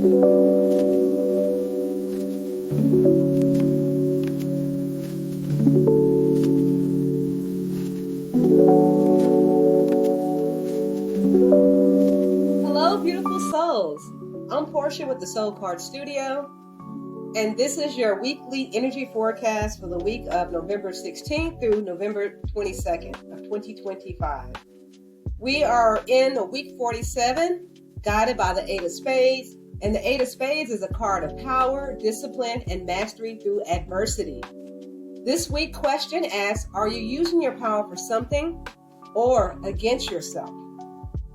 Hello, beautiful souls. I'm Portia with the Soul Card Studio, and this is your weekly energy forecast for the week of November 16th through November 22nd of 2025. We are in week 47, guided by the Eight of Spades, and the Eight of Spades is a card of power, discipline, and mastery through adversity. This week's question asks, are you using your power for something or against yourself?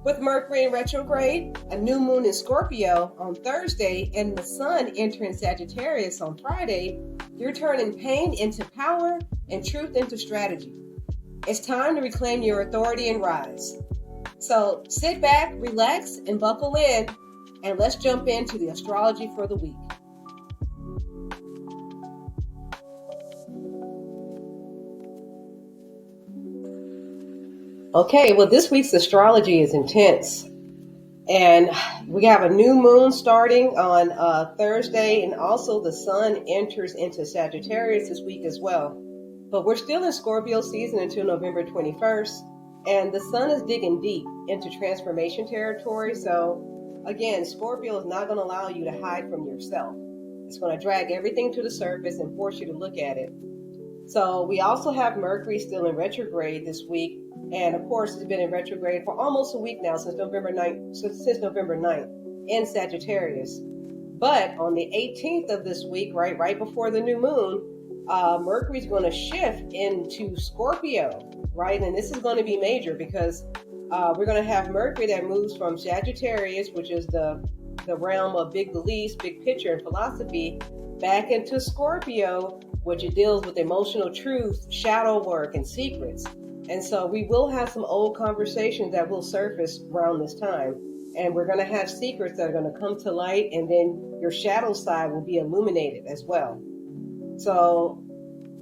With Mercury in retrograde, a new moon in Scorpio on Thursday, and the sun entering Sagittarius on Friday, you're turning pain into power and truth into strategy. It's time to reclaim your authority and rise. So sit back, relax, and buckle in, and let's jump into the astrology for the week. Okay, well, this week's astrology is intense. And we have a new moon starting on Thursday, and also the sun enters into Sagittarius this week as well. But we're still in Scorpio season until November 21st, and the sun is digging deep into transformation territory. So again, Scorpio is not going to allow you to hide from yourself. It's going to drag everything to the surface and force you to look at it. So we also have Mercury still in retrograde this week. And of course, it's been in retrograde for almost a week now, since November 9th in Sagittarius. But on the 18th of this week, right before the new moon, Mercury's going to shift into Scorpio, right? And this is going to be major because we're going to have Mercury that moves from Sagittarius, which is the realm of big beliefs, big picture, and philosophy, back into Scorpio, which it deals with emotional truth, shadow work, and secrets. And so we will have some old conversations that will surface around this time. And we're going to have secrets that are going to come to light, and then your shadow side will be illuminated as well. So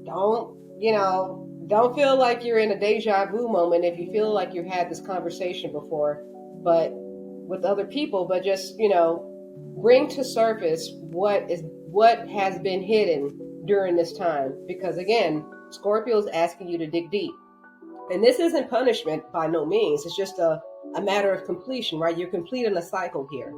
don't feel like you're in a deja vu moment if you feel like you've had this conversation before, but with other people, but just, bring to surface what has been hidden during this time. Because again, Scorpio is asking you to dig deep. And this isn't punishment by no means. It's just a matter of completion, right? You're completing a cycle here.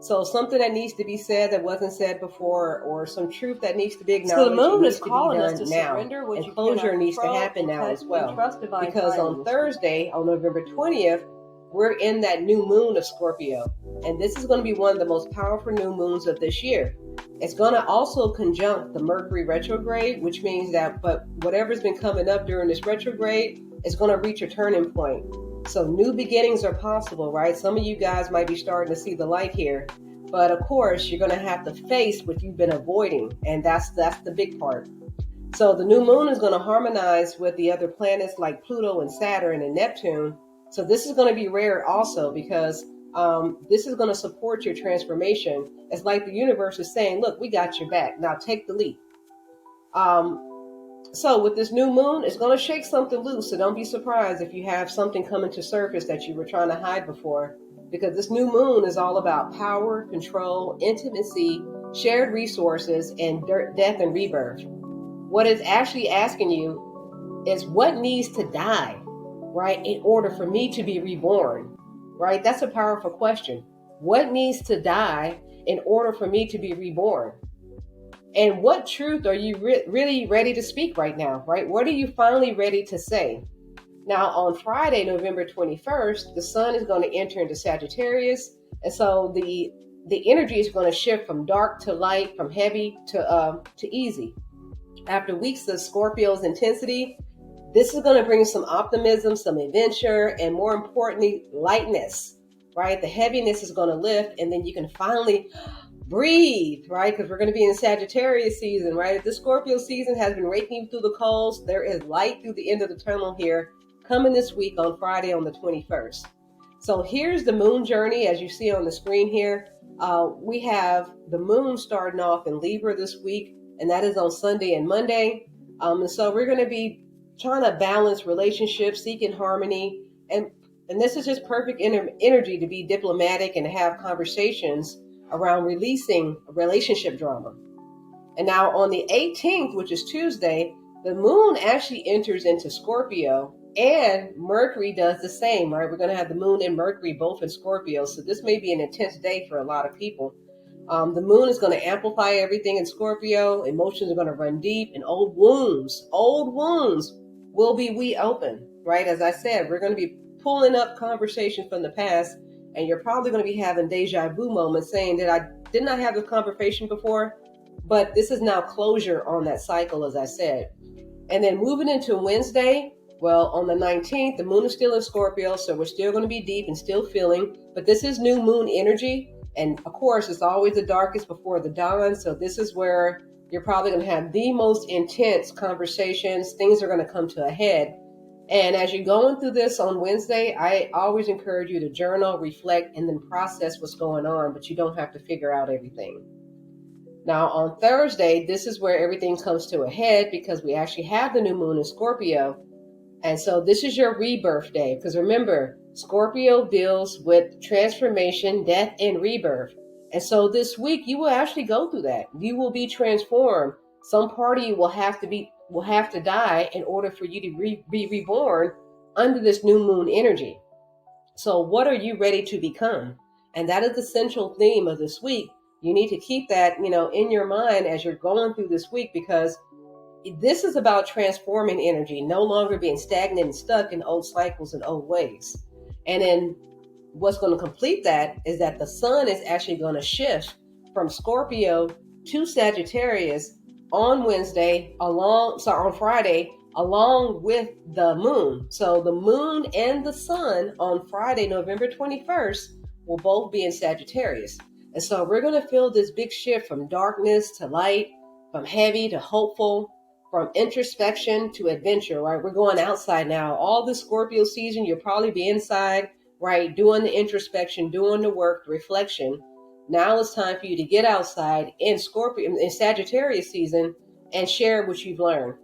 So something that needs to be said that wasn't said before, or some truth that needs to be acknowledged. So the moon is calling us to surrender what you cannot control, and closure needs to happen now as well. Because on Thursday, on November 20th, we're in that new moon of Scorpio. And this is going to be one of the most powerful new moons of this year. It's going to also conjunct the Mercury retrograde, which means that, but whatever's been coming up during this retrograde is going to reach a turning point. So new beginnings are possible, right? Some of you guys might be starting to see the light here. But of course, you're going to have to face what you've been avoiding. And that's the big part. So the new moon is going to harmonize with the other planets like Pluto and Saturn and Neptune. So this is going to be rare also, because this is going to support your transformation. It's like the universe is saying, look, we got your back. Now take the leap. So with this new moon, it's going to shake something loose. So don't be surprised if you have something coming to surface that you were trying to hide before, because this new moon is all about power, control, intimacy, shared resources, and death and rebirth. What it's actually asking you is what needs to die, right, in order for me to be reborn, right? That's a powerful question. What needs to die in order for me to be reborn? And what truth are you really ready to speak right now, right? What are you finally ready to say? Now, on Friday, November 21st, the sun is going to enter into Sagittarius. And so the energy is going to shift from dark to light, from heavy to easy. After weeks of Scorpio's intensity, this is going to bring some optimism, some adventure, and more importantly, lightness, right? The heaviness is going to lift, and then you can finally breathe, right? Because we're going to be in Sagittarius season, right? If the Scorpio season has been raking you through the coals, there is light through the end of the tunnel here coming this week on Friday on the 21st. So here's the moon journey, as you see on the screen here. We have the moon starting off in Libra this week, and that is on Sunday and Monday. And so we're going to be trying to balance relationships, seeking harmony, and this is just perfect energy to be diplomatic and have conversations around releasing relationship drama. And now on the 18th, which is Tuesday, the moon actually enters into Scorpio, and Mercury does the same, right? We're going to have the moon and Mercury both in Scorpio. So this may be an intense day for a lot of people. The moon is going to amplify everything in Scorpio. Emotions are going to run deep, and old wounds will be reopened, right? As I said, we're going to be pulling up conversations from the past, and you're probably going to be having deja vu moments saying that I did not have this conversation before, but this is now closure on that cycle, as I said. And then moving into Wednesday, well, on the 19th, the moon is still in Scorpio, so we're still going to be deep and still feeling, but this is new moon energy. And of course, it's always the darkest before the dawn. So this is where you're probably going to have the most intense conversations. Things are going to come to a head. And as you're going through this on Wednesday, I always encourage you to journal, reflect, and then process what's going on, but you don't have to figure out everything. Now on Thursday, this is where everything comes to a head because we actually have the new moon in Scorpio. And so this is your rebirth day, because remember, Scorpio deals with transformation, death, and rebirth. And so this week you will actually go through that. You will be transformed. Some part of you will have to die in order for you to be reborn under this new moon energy. So what are you ready to become? And that is the central theme of this week. You need to keep that, in your mind as you're going through this week, because this is about transforming energy, no longer being stagnant and stuck in old cycles and old ways. And then what's going to complete that is that the sun is actually going to shift from Scorpio to Sagittarius on Friday, along with the moon. So the moon and the sun on Friday, November 21st, will both be in Sagittarius. And so we're going to feel this big shift from darkness to light, from heavy to hopeful, from introspection to adventure, right? We're going outside now. All the Scorpio season, you'll probably be inside, right? Doing the introspection, doing the work, the reflection. Now it's time for you to get outside in Sagittarius season and share what you've learned.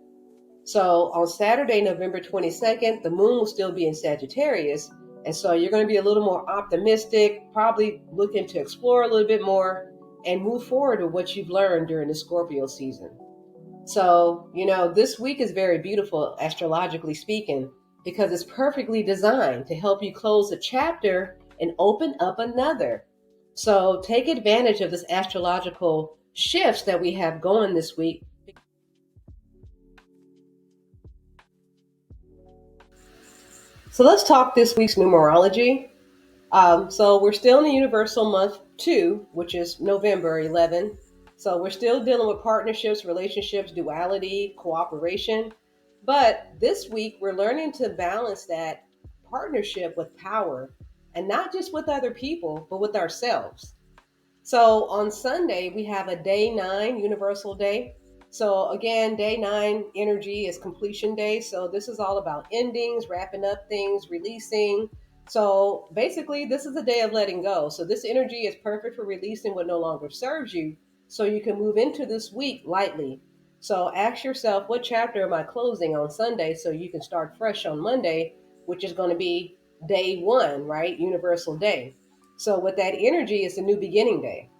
So on Saturday, November 22nd, the moon will still be in Sagittarius. And so you're going to be a little more optimistic, probably looking to explore a little bit more and move forward with what you've learned during the Scorpio season. So, this week is very beautiful, astrologically speaking, because it's perfectly designed to help you close a chapter and open up another. So take advantage of this astrological shifts that we have going this week. So let's talk this week's numerology. So we're still in the universal month 2, which is November 11. So we're still dealing with partnerships, relationships, duality, cooperation. But this week, we're learning to balance that partnership with power, and not just with other people, but with ourselves. So on Sunday, we have a day 9 universal day. So again, day 9 energy is completion day. So this is all about endings, wrapping up things, releasing. So basically, this is a day of letting go. So this energy is perfect for releasing what no longer serves you, so you can move into this week lightly. So ask yourself, what chapter am I closing on Sunday, so you can start fresh on Monday, which is going to be day 1, right? Universal day. So with that energy, it's a new beginning day.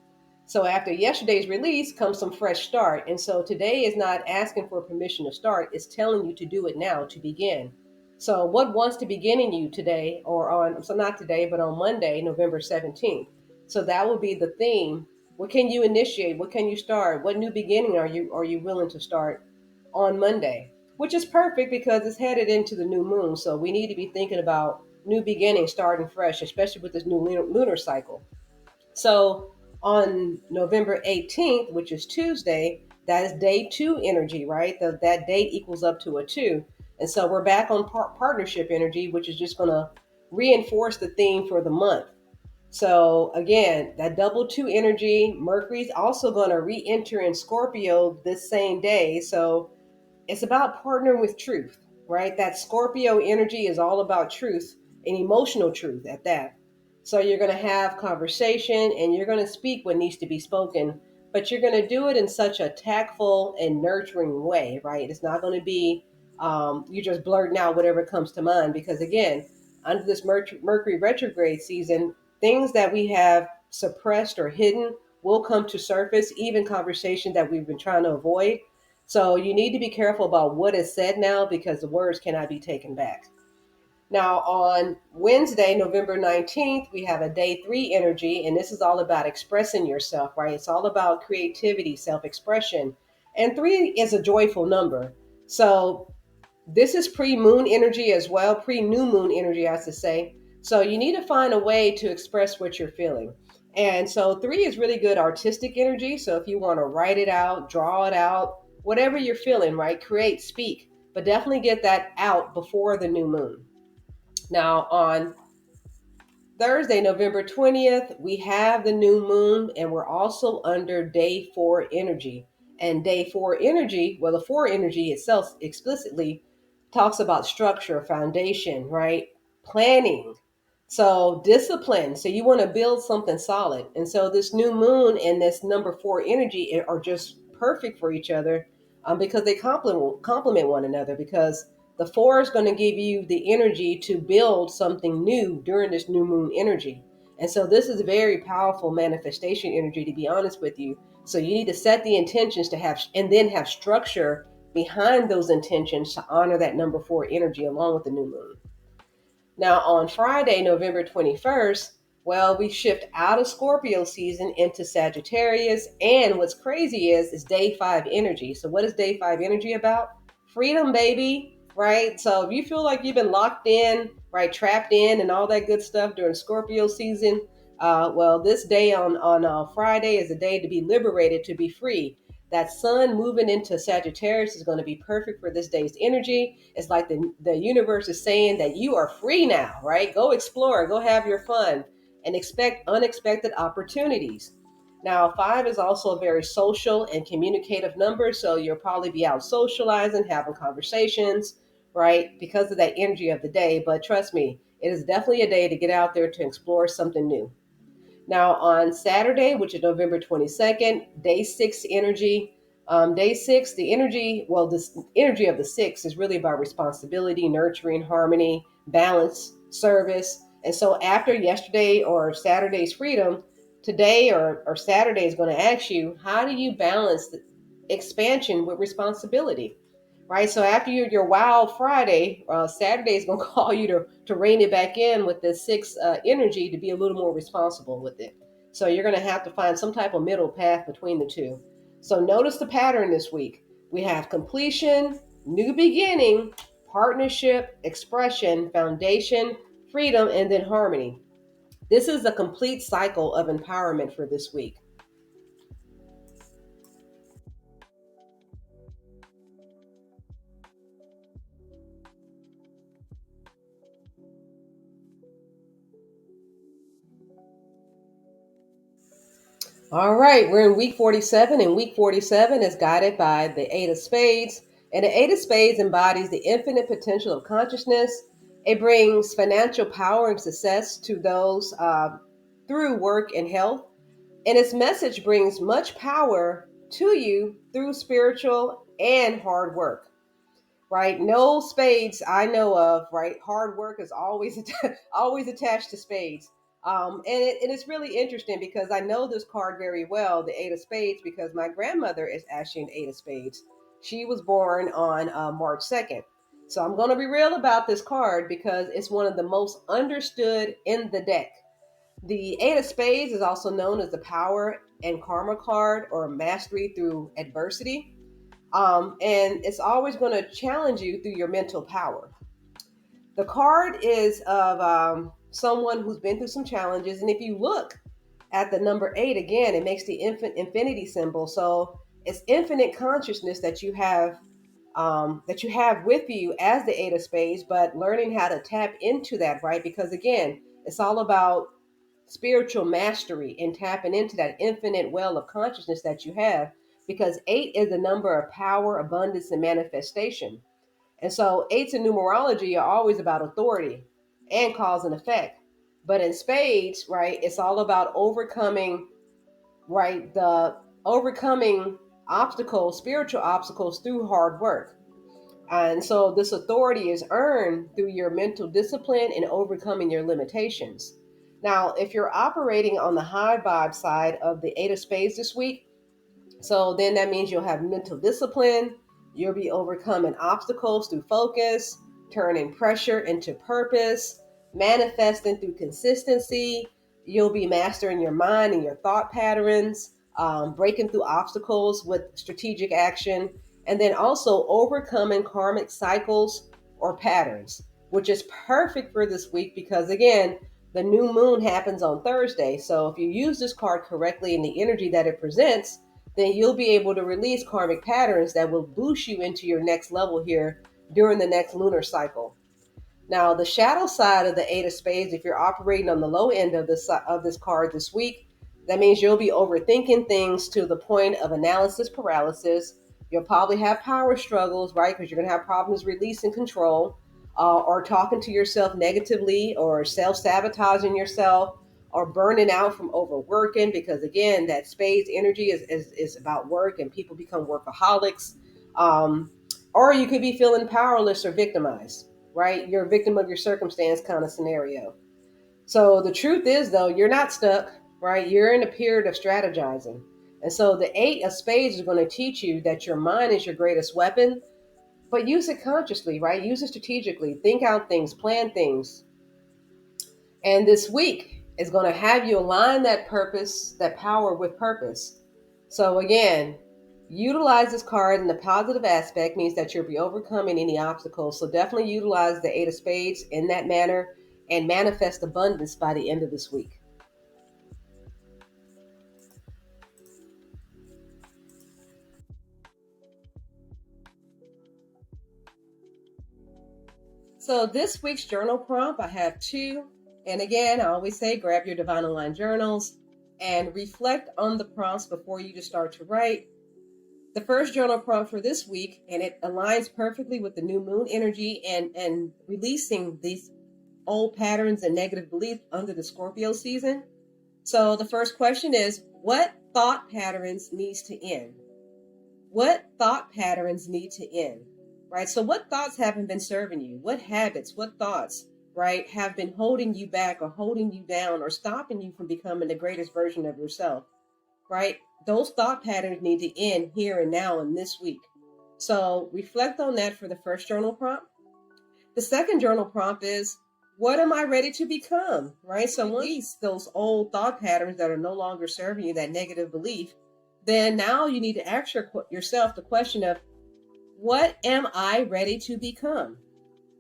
So after yesterday's release comes some fresh start. And so today is not asking for permission to start. It's telling you to do it now, to begin. So what wants to begin in you today, not today, but on Monday, November 17th. So that will be the theme. What can you initiate? What can you start? What new beginning are you willing to start on Monday? Which is perfect because it's headed into the new moon. So we need to be thinking about new beginnings, starting fresh, especially with this new lunar cycle. So on November 18th, which is Tuesday, that is day 2 energy, right? That date equals up to a 2. And so we're back on partnership energy, which is just going to reinforce the theme for the month. So again, that double 2 energy, Mercury's also going to re-enter in Scorpio this same day. So it's about partnering with truth, right? That Scorpio energy is all about truth and emotional truth at that. So you're going to have conversation and you're going to speak what needs to be spoken, but you're going to do it in such a tactful and nurturing way, right? It's not going to be you just blurting out whatever comes to mind, because again, under this Mercury retrograde season, things that we have suppressed or hidden will come to surface, even conversation that we've been trying to avoid. So you need to be careful about what is said now because the words cannot be taken back. Now, on Wednesday, November 19th, we have a day 3 energy, and this is all about expressing yourself, right? It's all about creativity, self expression. And 3 is a joyful number. So, this is pre moon energy as well, pre new moon energy, I should say. So, you need to find a way to express what you're feeling. And so, 3 is really good artistic energy. So, if you want to write it out, draw it out, whatever you're feeling, right? Create, speak, but definitely get that out before the new moon. Now, on Thursday, November 20th, we have the new moon, and we're also under day 4 energy. And day 4 energy, well, the 4 energy itself explicitly talks about structure, foundation, right? Planning. So, discipline. So, you want to build something solid. And so, this new moon and this number 4 energy are just perfect for each other because they complement one another. Because the 4 is going to give you the energy to build something new during this new moon energy. And so this is a very powerful manifestation energy, to be honest with you. So you need to set the intentions to have, and then have structure behind those intentions to honor that number 4 energy along with the new moon. Now, on Friday, November 21st, well, we shift out of Scorpio season into Sagittarius. And what's crazy is day 5 energy. So what is day 5 energy about? Freedom, baby, right? So if you feel like you've been locked in, right, trapped in and all that good stuff during Scorpio season, well, this day on Friday is a day to be liberated, to be free. That sun moving into Sagittarius is going to be perfect for this day's energy. It's like the universe is saying that you are free now, right? Go explore, go have your fun, and expect unexpected opportunities. Now, 5 is also a very social and communicative number, so you'll probably be out socializing, having conversations, right? Because of that energy of the day. But trust me, it is definitely a day to get out there to explore something new. Now, on Saturday, which is November 22nd, day 6 energy. Day 6, the energy, well, this energy of the 6 is really about responsibility, nurturing, harmony, balance, service. And so, after yesterday or Saturday's freedom, today or Saturday is going to ask you, how do you balance the expansion with responsibility? Right. So after your Wild Friday, Saturday is going to call you to rein it back in with this 6 energy to be a little more responsible with it. So you're going to have to find some type of middle path between the two. So notice the pattern this week. We have completion, new beginning, partnership, expression, foundation, freedom, and then harmony. This is a complete cycle of empowerment for this week. All right, we're in week 47, and week 47 is guided by the Eight of Spades. And the Eight of Spades embodies the infinite potential of consciousness. It brings financial power and success to those through work and health. And its message brings much power to you through spiritual and hard work, right? No spades I know of, right? Hard work is always always attached to spades. And it's really interesting because I know this card very well, the Eight of Spades, because my grandmother is actually an Eight of Spades. She was born on March 2nd. So I'm going to be real about this card because it's one of the most understood in the deck. The Eight of Spades is also known as the Power and Karma card, or Mastery Through Adversity. And it's always going to challenge you through your mental power. The card is of someone who's been through some challenges. And if you look at the number 8, again, it makes the infinity symbol. So it's infinite consciousness that you have with you as the Eight of Spades, but learning how to tap into that, right? Because again, it's all about spiritual mastery and tapping into that infinite well of consciousness that you have, because 8 is the number of power, abundance, and manifestation. And so eights in numerology are always about authority and cause and effect. But in spades, right, it's all about overcoming, right, the overcoming obstacles, spiritual obstacles through hard work. And so this authority is earned through your mental discipline and overcoming your limitations. Now, if you're operating on the high vibe side of the Eight of Spades this week, so then that means you'll have mental discipline, you'll be overcoming obstacles through focus, turning pressure into purpose, manifesting through consistency. You'll be mastering your mind and your thought patterns, breaking through obstacles with strategic action, and then also overcoming karmic cycles or patterns, which is perfect for this week because, again, the new moon happens on Thursday. So if you use this card correctly in the energy that it presents, then you'll be able to release karmic patterns that will boost you into your next level here during the next lunar cycle. Now, the shadow side of the Eight of Spades, if you're operating on the low end of this card this week, that means you'll be overthinking things to the point of analysis paralysis. You'll probably have power struggles, right? Because you're going to have problems releasing control, or talking to yourself negatively, or self-sabotaging yourself, or burning out from overworking. Because again, that Spades energy is about work, and people become workaholics. Or you could be feeling powerless or victimized, right? You're a victim of your circumstance kind of scenario. So the truth is, though, you're not stuck, right? You're in a period of strategizing. And so the Eight of Spades is going to teach you that your mind is your greatest weapon, but use it consciously, right? Use it strategically. Think out things, plan things. And this week is going to have you align that purpose, that power with purpose. So again, utilize this card in the positive aspect means that you'll be overcoming any obstacles. So definitely utilize the Eight of Spades in that manner and manifest abundance by the end of this week. So this week's journal prompt, I have two. And again, I always say grab your Divine Aligned journals and reflect on the prompts before you just start to write. The first journal prompt for this week, and it aligns perfectly with the new moon energy and releasing these old patterns and negative beliefs under the Scorpio season. So the first question is, what thought patterns needs to end? What thought patterns need to end? Right? So what thoughts haven't been serving you? What habits, what thoughts, right, have been holding you back or holding you down or stopping you from becoming the greatest version of yourself? Right? Those thought patterns need to end here and now in this week. So reflect on that for the first journal prompt. The second journal prompt is, what am I ready to become? Right? So release those old thought patterns that are no longer serving you, that negative belief. Then now you need to ask yourself the question of, what am I ready to become?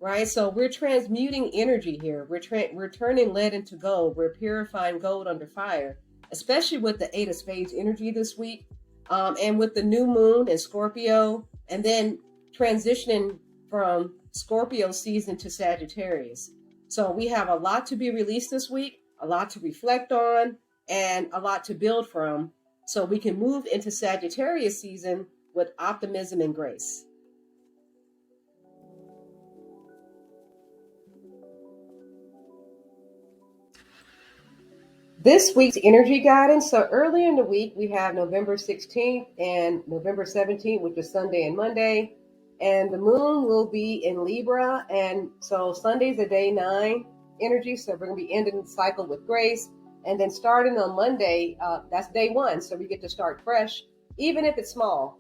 Right? So we're transmuting energy here. We're turning lead into gold. We're purifying gold under fire, especially with the Eight of Spades energy this week, and with the new moon in Scorpio, and then transitioning from Scorpio season to Sagittarius. So we have a lot to be released this week, a lot to reflect on, and a lot to build from, so we can move into Sagittarius season with optimism and grace. This week's energy guidance. So early in the week, we have November 16th and November 17th, which is Sunday and Monday. And the moon will be in Libra. And so Sunday's a day 9 energy. So we're going to be ending the cycle with grace. And then starting on Monday, that's day 1. So we get to start fresh, even if it's small.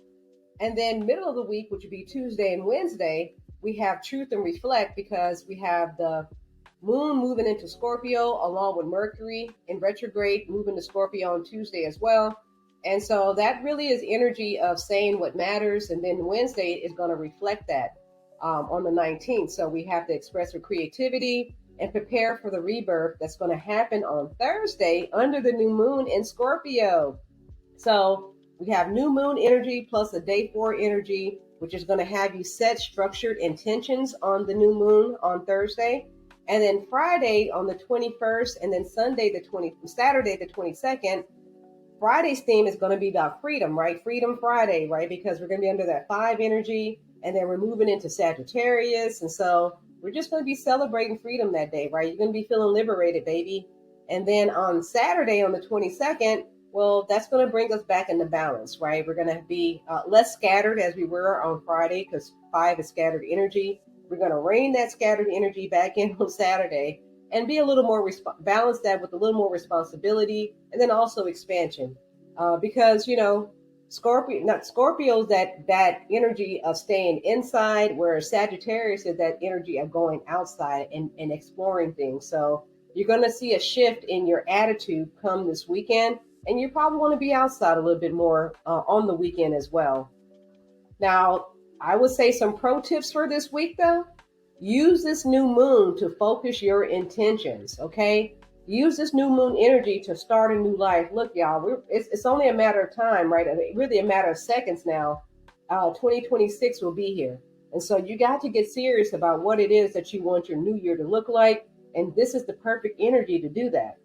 And then middle of the week, which would be Tuesday and Wednesday, we have truth and reflect, because we have the moon moving into Scorpio along with Mercury in retrograde moving to Scorpio on Tuesday as well. And so that really is energy of saying what matters. And then Wednesday is going to reflect that on the 19th. So we have to express our creativity and prepare for the rebirth that's going to happen on Thursday under the new moon in Scorpio. So we have new moon energy plus a day 4 energy, which is going to have you set structured intentions on the new moon on Thursday. And then Friday on the 21st, and then Saturday the 22nd, Friday's theme is going to be about freedom, right? Freedom Friday, right? Because we're going to be under that 5 energy, and then we're moving into Sagittarius. And so we're just going to be celebrating freedom that day, right? You're going to be feeling liberated, baby. And then on Saturday, on the 22nd, well, that's going to bring us back into balance, right? We're going to be less scattered as we were on Friday, because 5 is scattered energy. We're going to rein that scattered energy back in on Saturday. and be a little more balance that with a little more responsibility, and then also expansion. Because Scorpios, that energy of staying inside, whereas Sagittarius is that energy of going outside and exploring things. So you're going to see a shift in your attitude come this weekend, and you probably want to be outside a little bit more on the weekend as well. Now, I would say some pro tips for this week though. Use this new moon to focus your intentions, okay? Use this new moon energy to start a new life. Look, y'all, it's only a matter of time, right? I mean, really a matter of seconds now. 2026 will be here. And so you got to get serious about what it is that you want your new year to look like. And this is the perfect energy to do that.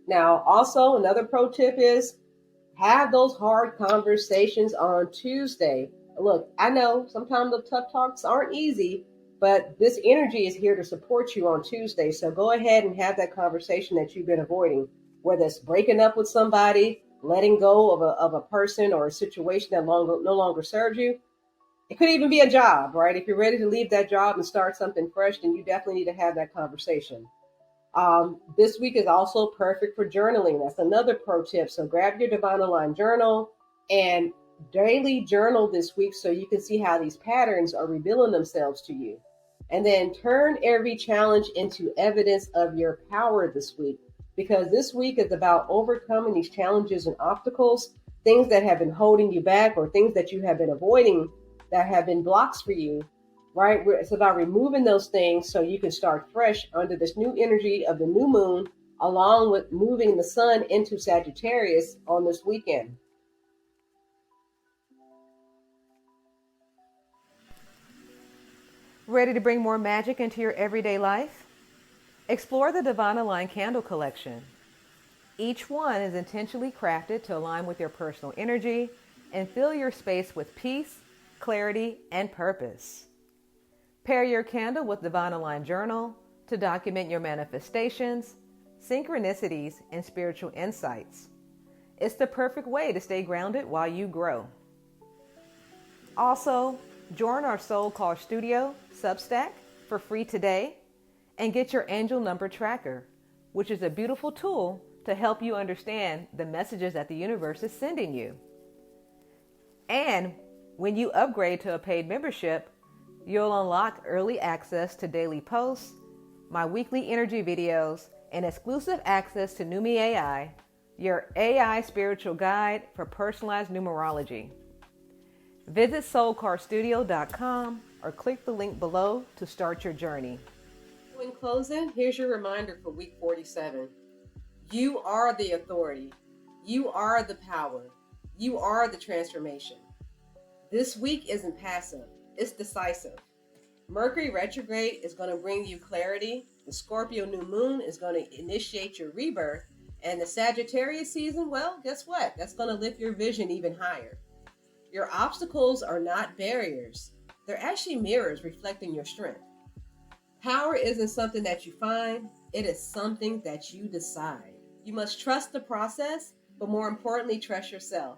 Now, also, another pro tip is have those hard conversations on Tuesday. Look, I know sometimes the tough talks aren't easy, but this energy is here to support you on Tuesday. So go ahead and have that conversation that you've been avoiding, whether it's breaking up with somebody, letting go of a person or a situation that no longer serves you. It could even be a job, right? If you're ready to leave that job and start something fresh, then you definitely need to have that conversation. This week is also perfect for journaling. That's another pro tip. So grab your Divine Align journal and daily journal this week so you can see how these patterns are revealing themselves to you. And then turn every challenge into evidence of your power this week, because this week is about overcoming these challenges and obstacles, things that have been holding you back or things that you have been avoiding that have been blocks for you, right? It's about removing those things so you can start fresh under this new energy of the new moon, along with moving the sun into Sagittarius on this weekend. Ready to bring more magic into your everyday life? Explore the Divine Align Candle Collection. Each one is intentionally crafted to align with your personal energy and fill your space with peace, clarity, and purpose. Pair your candle with Divine Align Journal to document your manifestations, synchronicities, and spiritual insights. It's the perfect way to stay grounded while you grow. Also, join our Soul Call Studio Substack for free today and get your angel number tracker, which is a beautiful tool to help you understand the messages that the universe is sending you. And when you upgrade to a paid membership, you'll unlock early access to daily posts, my weekly energy videos, and exclusive access to Numi AI, your AI spiritual guide for personalized numerology. Visit soulcarstudio.com or click the link below to start your journey. In closing, here's your reminder for week 47. You are the authority. You are the power. You are the transformation. This week isn't passive, it's decisive. Mercury Retrograde is going to bring you clarity. The Scorpio new moon is going to initiate your rebirth. And the Sagittarius season, well, guess what? That's going to lift your vision even higher. Your obstacles are not barriers. They're actually mirrors reflecting your strength. Power isn't something that you find. It is something that you decide. You must trust the process, but more importantly, trust yourself.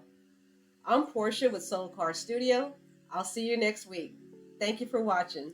I'm Portia with Soul Car Studio. I'll see you next week. Thank you for watching.